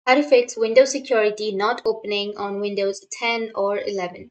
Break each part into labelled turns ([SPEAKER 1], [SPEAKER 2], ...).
[SPEAKER 1] How to fix Windows security not opening on Windows 10 or 11.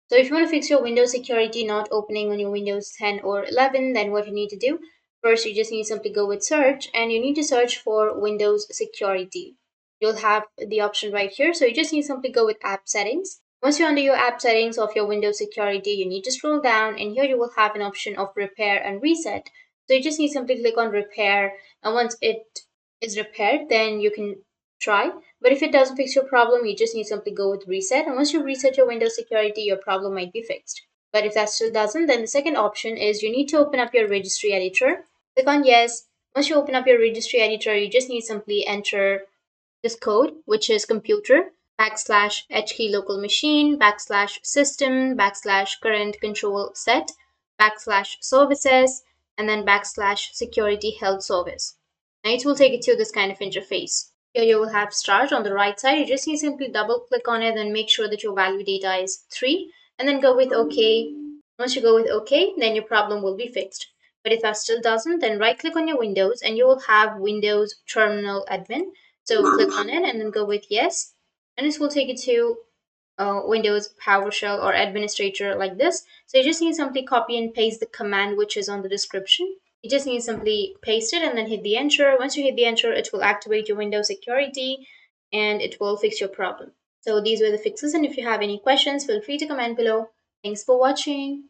[SPEAKER 1] So if you want to fix your Windows security not opening on your Windows 10 or 11, then what you need to do, first you just need to simply go with search and you need to search for Windows security. You'll have the option right here. So you just need to simply go with app settings. Once you're under your app settings of your Windows security, you need to scroll down and here you will have an option of repair and reset. So you just need to simply click on repair, and once it is repaired, then you can try. But if it doesn't fix your problem, you just need to simply go with reset. And once you reset your Windows security, your problem might be fixed. But if that still doesn't, then the second option is you need to open up your registry editor. Click on yes. Once you open up your registry editor, you just need to simply enter this code, which is computer \h key local machine \system /CurrentControlSet \services and then /SecurityHealthService. Now it will take you to this kind of interface. Here you will have start on the right side. You just need to simply double click on it and make sure that your value data is 3 and then go with OK. Once you go with OK, then your problem will be fixed. But if that still doesn't, then right click on your Windows and you will have Windows Terminal Admin. So click on it and then go with yes. And this will take you to Windows PowerShell or administrator like this. So you just need to simply copy and paste the command which is on the description. You just need to simply paste it and then hit the enter. Once you hit the enter, it will activate your Windows security and it will fix your problem. So these were the fixes, and if you have any questions, feel free to comment below. Thanks for watching.